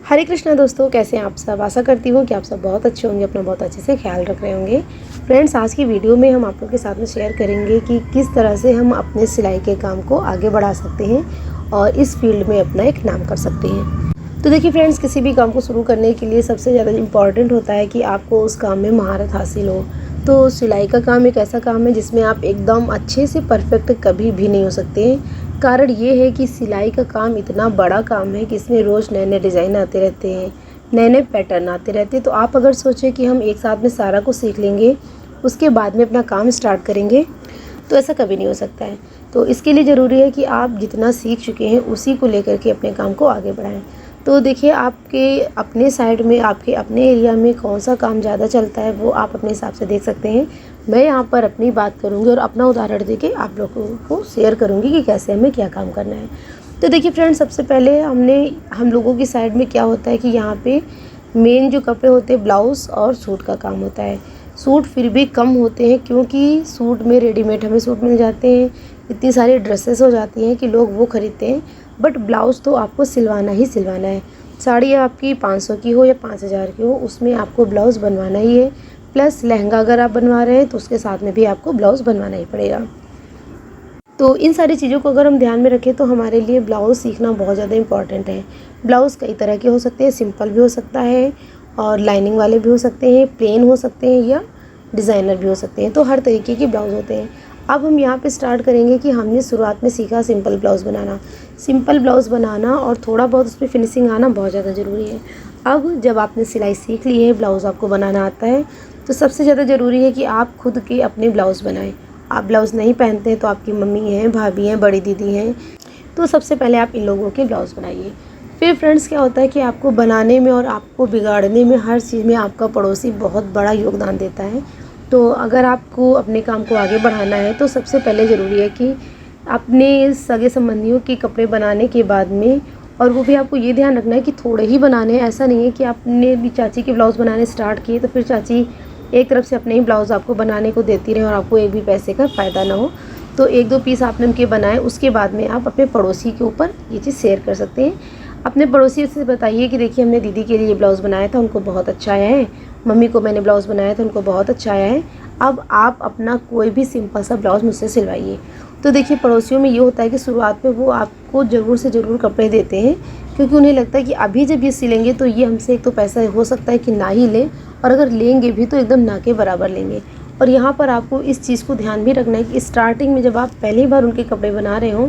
हरे कृष्णा दोस्तों, कैसे हैं आप सब। आशा करती हूँ कि आप सब बहुत अच्छे होंगे, अपना बहुत अच्छे से ख्याल रख रहे होंगे। फ्रेंड्स, आज की वीडियो में हम आप लोगों के साथ में शेयर करेंगे कि किस तरह से हम अपने सिलाई के काम को आगे बढ़ा सकते हैं और इस फील्ड में अपना एक नाम कर सकते हैं। तो देखिए फ्रेंड्स, किसी भी काम को शुरू करने के लिए सबसे ज़्यादा इम्पॉर्टेंट होता है कि आपको उस काम में महारत हासिल हो। तो सिलाई का काम एक ऐसा काम है जिसमें आप एकदम अच्छे से परफेक्ट कभी भी नहीं हो सकते हैं। कारण ये है कि सिलाई का काम इतना बड़ा काम है कि इसमें रोज़ नए नए डिज़ाइन आते रहते हैं, नए नए पैटर्न आते रहते हैं। तो आप अगर सोचें कि हम एक साथ में सारा कुछ सीख लेंगे, उसके बाद में अपना काम स्टार्ट करेंगे, तो ऐसा कभी नहीं हो सकता है। तो इसके लिए ज़रूरी है कि आप जितना सीख चुके हैं उसी को लेकर के अपने काम को आगे बढ़ाएं। तो देखिए, आपके अपने साइड में, आपके अपने एरिया में कौन सा काम ज़्यादा चलता है वो आप अपने हिसाब से देख सकते हैं। मैं यहाँ पर अपनी बात करूँगी और अपना उदाहरण देके आप लोगों को शेयर करूँगी कि कैसे हमें क्या काम करना है। तो देखिए फ्रेंड्स, सबसे पहले हम लोगों की साइड में क्या होता है कि यहाँ पे मेन जो कपड़े होते हैं ब्लाउज़ और सूट का काम होता है। सूट फिर भी कम होते हैं क्योंकि सूट में रेडीमेड हमें सूट मिल जाते हैं, इतनी सारी ड्रेसेस हो जाती हैं कि लोग वो खरीदते हैं। बट ब्लाउज़ तो आपको सिलवाना ही सिलवाना है। साड़ी आपकी 500 की हो या 5000 की हो, उसमें आपको ब्लाउज़ बनवाना ही है। प्लस लहंगा अगर आप बनवा रहे हैं तो उसके साथ में भी आपको ब्लाउज़ बनवाना ही पड़ेगा। तो इन सारी चीज़ों को अगर हम ध्यान में रखें तो हमारे लिए ब्लाउज़ सीखना बहुत ज़्यादा इम्पॉर्टेंट है। ब्लाउज़ कई तरह के हो सकते हैं, सिंपल भी हो सकता है और लाइनिंग वाले भी हो सकते हैं, प्लेन हो सकते हैं या डिज़ाइनर भी हो सकते हैं। तो हर तरीके के ब्लाउज़ होते हैं। अब हम यहाँ पे स्टार्ट करेंगे कि हमने शुरुआत में सीखा सिंपल ब्लाउज़ बनाना। सिंपल ब्लाउज़ बनाना और थोड़ा बहुत उसमें फिनिशिंग आना बहुत ज़्यादा ज़रूरी है। अब जब आपने सिलाई सीख ली है, ब्लाउज़ आपको बनाना आता है, तो सबसे ज़्यादा ज़रूरी है कि आप खुद के अपने ब्लाउज़ बनाएं। आप ब्लाउज़ नहीं पहनते हैं तो आपकी मम्मी हैं, भाभी हैं, बड़ी दीदी हैं, तो सबसे पहले आप इन लोगों के ब्लाउज़ बनाइए। फिर फ्रेंड्स, क्या होता है कि आपको बनाने में और आपको बिगाड़ने में, हर चीज़ में आपका पड़ोसी बहुत बड़ा योगदान देता है। तो अगर आपको अपने काम को आगे बढ़ाना है तो सबसे पहले ज़रूरी है कि अपने सगे संबंधियों के कपड़े बनाने के बाद में, और वो भी आपको ये ध्यान रखना है कि थोड़े ही बनाने हैं। ऐसा नहीं है कि आपने भी चाची के ब्लाउज़ बनाने स्टार्ट किए तो फिर चाची एक तरफ से अपने ही ब्लाउज़ आपको बनाने को देती रहे और आपको एक भी पैसे का फ़ायदा ना हो। तो 1-2 पीस आपने उनके बनाए, उसके बाद में आप अपने पड़ोसी के ऊपर ये चीज़ शेयर कर सकते हैं। अपने पड़ोसी से बताइए कि देखिए, हमने दीदी के लिए ये ब्लाउज़ बनाया था, उनको बहुत अच्छा आया है। मम्मी को मैंने ब्लाउज़ बनाया था, उनको बहुत अच्छा आया है। अब आप अपना कोई भी सिंपल सा ब्लाउज़ मुझसे सिलवाइए। तो देखिए, पड़ोसियों में ये होता है कि शुरुआत में वो आपको ज़रूर से ज़रूर कपड़े देते हैं, क्योंकि उन्हें लगता है कि अभी जब ये सिलेंगे तो ये हमसे एक तो पैसा हो सकता है कि ना ही लें, और अगर लेंगे भी तो एकदम ना के बराबर लेंगे। और यहाँ पर आपको इस चीज़ को ध्यान भी रखना है कि स्टार्टिंग में जब आप पहली बार उनके कपड़े बना रहे हों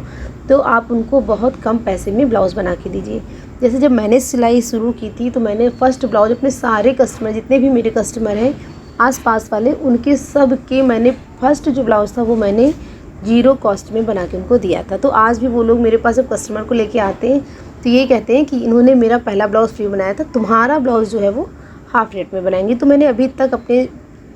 तो आप उनको बहुत कम पैसे में ब्लाउज़ बना के दीजिए। जैसे जब मैंने सिलाई शुरू की थी तो मैंने फ़र्स्ट ब्लाउज़ अपने सारे कस्टमर, जितने भी मेरे कस्टमर हैं आस-पास वाले, उनके सब के मैंने फ़र्स्ट जो ब्लाउज़ था वो मैंने 0 कॉस्ट में बना के उनको दिया था। तो आज भी वो लोग मेरे पास जब कस्टमर को लेके आते हैं तो ये कहते हैं कि इन्होंने मेरा पहला ब्लाउज़ फ्री बनाया था, तुम्हारा ब्लाउज़ जो है वो हाफ़ रेट में बनाएंगी। तो मैंने अभी तक अपने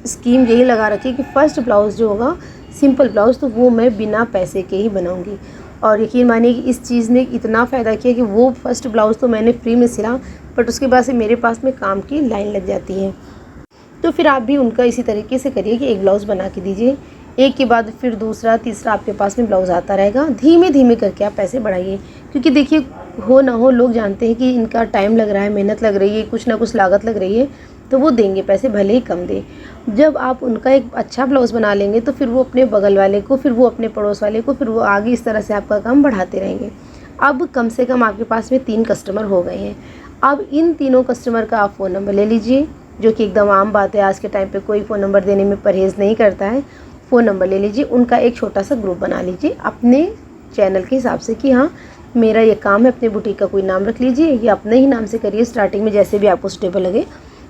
स्कीम यही लगा रखी है कि फ़र्स्ट ब्लाउज़ जो होगा सिंपल ब्लाउज़, तो वो मैं बिना पैसे के ही बनाऊंगी। और यकीन मानिए कि इस चीज़ ने इतना फ़ायदा किया कि वो फ़र्स्ट ब्लाउज़ तो मैंने फ्री में सिला, बट उसके बाद से मेरे पास में काम की लाइन लग जाती है। तो फिर आप भी उनका इसी तरीके से करिए कि एक ब्लाउज़ बना के दीजिए, एक के बाद फिर दूसरा, तीसरा आपके पास में ब्लाउज़ आता रहेगा। धीमे धीमे करके आप पैसे बढ़ाइए, क्योंकि देखिए, हो ना हो लोग जानते हैं कि इनका टाइम लग रहा है, मेहनत लग रही है, कुछ ना कुछ लागत लग रही है, तो वो देंगे पैसे, भले ही कम दें। जब आप उनका एक अच्छा ब्लाउज़ बना लेंगे तो फिर वो अपने बगल वाले को, फिर वो अपने पड़ोस वाले को, फिर वो आगे इस तरह से आपका काम बढ़ाते रहेंगे। अब कम से कम आपके पास में 3 कस्टमर हो गए हैं। अब इन तीनों कस्टमर का आप फ़ोन नंबर ले लीजिए, जो कि एकदम आम बात है, आज के टाइम पे कोई फ़ोन नंबर देने में परहेज़ नहीं करता है। फ़ोन नंबर ले लीजिए, उनका एक छोटा सा ग्रुप बना लीजिए अपने चैनल के हिसाब से कि हाँ, मेरा ये काम है। अपने बुटीक का कोई नाम रख लीजिए या अपने ही नाम से करिए स्टार्टिंग में, जैसे भी आपको सुटेबल लगे।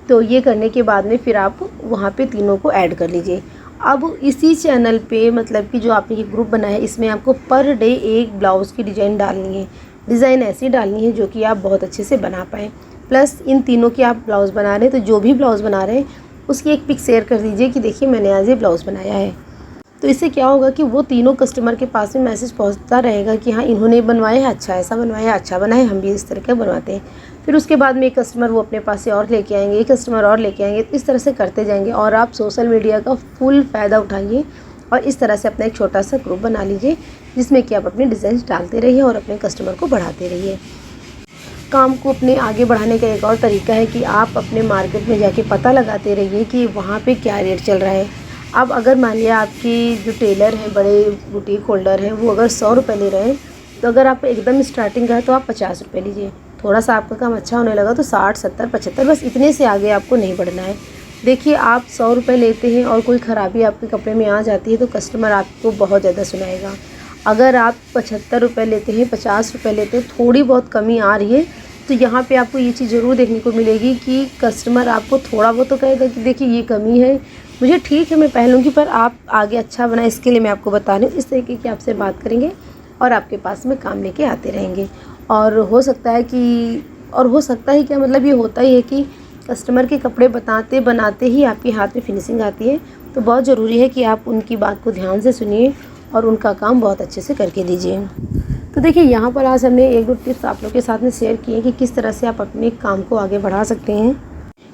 तो ये करने के बाद में फिर आप वहाँ पे तीनों को ऐड कर लीजिए। अब इसी चैनल पे, मतलब कि जो आपने ये ग्रुप बनाया है, इसमें आपको पर डे एक ब्लाउज़ की डिज़ाइन डालनी है। डिज़ाइन ऐसी डालनी है जो कि आप बहुत अच्छे से बना पाएँ। प्लस इन तीनों के आप ब्लाउज़ बना रहे हैं तो जो भी ब्लाउज़ बना रहे हैं उसकी एक पिक शेयर कर दीजिए कि देखिए, मैंने आज ये ब्लाउज़ बनाया है। तो इससे क्या होगा कि वो तीनों कस्टमर के पास में मैसेज पहुंचता रहेगा कि हाँ, इन्होंने बनवाया है, अच्छा ऐसा बनवाया है, अच्छा बना है, हम भी इस तरह का बनवाते हैं। फिर उसके बाद में एक कस्टमर वो अपने पास से और लेके आएंगे, एक कस्टमर और लेके आएंगे, इस तरह से करते जाएंगे। और आप सोशल मीडिया का फुल फ़ायदा उठाइए और इस तरह से अपना एक छोटा सा ग्रुप बना लीजिए, जिसमें कि आप अपने डिज़ाइन डालते रहिए और अपने कस्टमर को बढ़ाते रहिए। काम को अपने आगे बढ़ाने का एक और तरीका है कि आप अपने मार्केट में जाके पता लगाते रहिए कि वहाँ पे क्या रेट चल रहा है। अब अगर मान लिया आपकी जो टेलर हैं, बड़े बुटीक होल्डर हैं, वो अगर 100 रुपये ले रहे हैं, तो अगर आप एकदम स्टार्टिंग का है तो आप 50 रुपये लीजिए। थोड़ा सा आपका काम अच्छा होने लगा तो 60, 70, 75, बस इतने से आगे आपको नहीं बढ़ना है। देखिए, आप 100 रुपये लेते हैं और कोई ख़राबी आपके कपड़े में आ जाती है तो कस्टमर आपको बहुत ज़्यादा सुनाएगा। अगर आप 75 रुपये लेते हैं, 50 रुपये लेते हैं, थोड़ी बहुत कमी आ रही है, तो यहाँ पे आपको ये चीज़ ज़रूर देखने को मिलेगी कि कस्टमर आपको थोड़ा बहुत तो कहेगा कि देखिए ये कमी है, मुझे ठीक है मैं पहन लूँगी, पर आप आगे अच्छा बनाए इसके लिए मैं आपको बता रही हूँ। इस तरीके की आपसे बात करेंगे और आपके पास में काम लेके आते रहेंगे। और हो सकता है क्या, मतलब ये होता ही है कि कस्टमर के कपड़े बताते बनाते ही आपके हाथ में फिनिशिंग आती है। तो बहुत ज़रूरी है कि आप उनकी बात को ध्यान से सुनिए और उनका काम बहुत अच्छे से करके दीजिए। तो देखिए, यहाँ पर आज हमने 1-2 टिप्स आप लोग के साथ में शेयर किए कि किस तरह से आप अपने काम को आगे बढ़ा सकते हैं।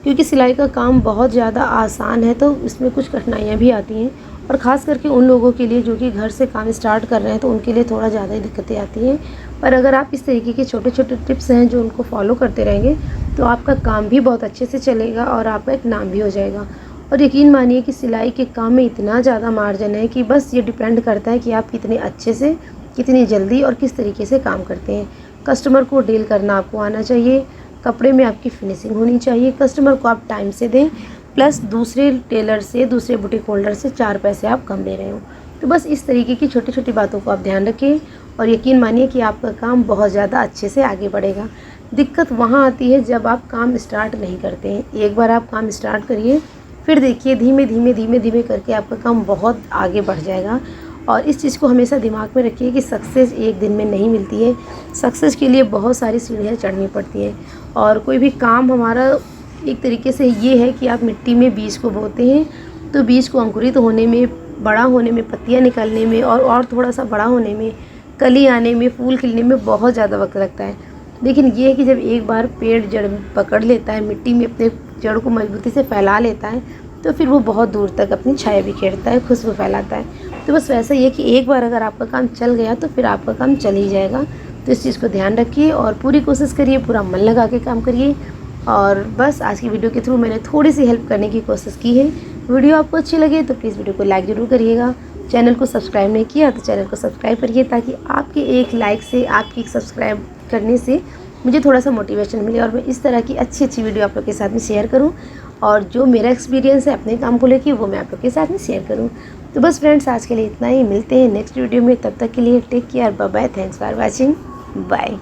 क्योंकि सिलाई का काम बहुत ज़्यादा आसान है, तो इसमें कुछ कठिनाइयाँ भी आती हैं, और ख़ास करके उन लोगों के लिए जो कि घर से काम स्टार्ट कर रहे हैं, तो उनके लिए थोड़ा ज़्यादा ही दिक्कतें आती हैं। पर अगर आप इस तरीके के छोटे-छोटे टिप्स हैं जो उनको फॉलो करते रहेंगे, तो आपका काम भी बहुत अच्छे से चलेगा और आपका एक नाम भी हो जाएगा। और यकीन मानिए कि सिलाई के काम में इतना ज़्यादा मार्जिन है कि बस ये डिपेंड करता है कि आप कितने अच्छे से, कितनी जल्दी और किस तरीके से काम करते हैं। कस्टमर को डील करना आपको आना चाहिए, कपड़े में आपकी फिनिशिंग होनी चाहिए, कस्टमर को आप टाइम से दें, प्लस दूसरे टेलर से, दूसरे बुटीक होल्डर से 4 पैसे आप कम दे रहे हो। तो बस इस तरीके की छोटी-छोटी बातों को आप ध्यान रखें और यकीन मानिए कि आपका काम बहुत ज़्यादा अच्छे से आगे बढ़ेगा। दिक्कत वहाँ आती है जब आप काम स्टार्ट नहीं करते हैं। एक बार आप काम स्टार्ट करिए, फिर देखिए धीमे-धीमे करके आपका काम बहुत आगे बढ़ जाएगा। और इस चीज़ को हमेशा दिमाग में रखिए कि सक्सेस एक दिन में नहीं मिलती है। सक्सेस के लिए बहुत सारी सीढ़ियाँ चढ़नी पड़ती हैं। और कोई भी काम हमारा एक तरीके से ये है कि आप मिट्टी में बीज को बोते हैं, तो बीज को अंकुरित होने में, बड़ा होने में, पत्तियाँ निकलने में और थोड़ा सा बड़ा होने में, कली आने में, फूल खिलने में बहुत ज़्यादा वक्त लगता है। लेकिन ये है कि जब एक बार पेड़ जड़ पकड़ लेता है, मिट्टी में अपने जड़ को मजबूती से फैला लेता है, तो फिर वो बहुत दूर तक अपनी छाया बिखेरता है, खुशबू फैलाता है। तो बस वैसा ही है कि एक बार अगर आपका काम चल गया तो फिर आपका काम चल ही जाएगा। तो इस चीज़ को ध्यान रखिए और पूरी कोशिश करिए, पूरा मन लगा के काम करिए। और बस आज की वीडियो के थ्रू मैंने थोड़ी सी हेल्प करने की कोशिश की है। वीडियो आपको अच्छी लगे तो प्लीज़ वीडियो को लाइक ज़रूर करिएगा। चैनल को सब्सक्राइब नहीं किया तो चैनल को सब्सक्राइब करिए, ताकि आपके एक लाइक से, आपकी एक सब्सक्राइब करने से मुझे थोड़ा सा मोटिवेशन मिले और मैं इस तरह की अच्छी वीडियो आप लोग के साथ में शेयर करूं, और जो मेरा एक्सपीरियंस है अपने काम को लेके वो मैं आप लोग के साथ में शेयर करूं। तो बस फ्रेंड्स, आज के लिए इतना ही। मिलते हैं नेक्स्ट वीडियो में, तब तक के लिए take care, bye bye, thanks for watching, bye.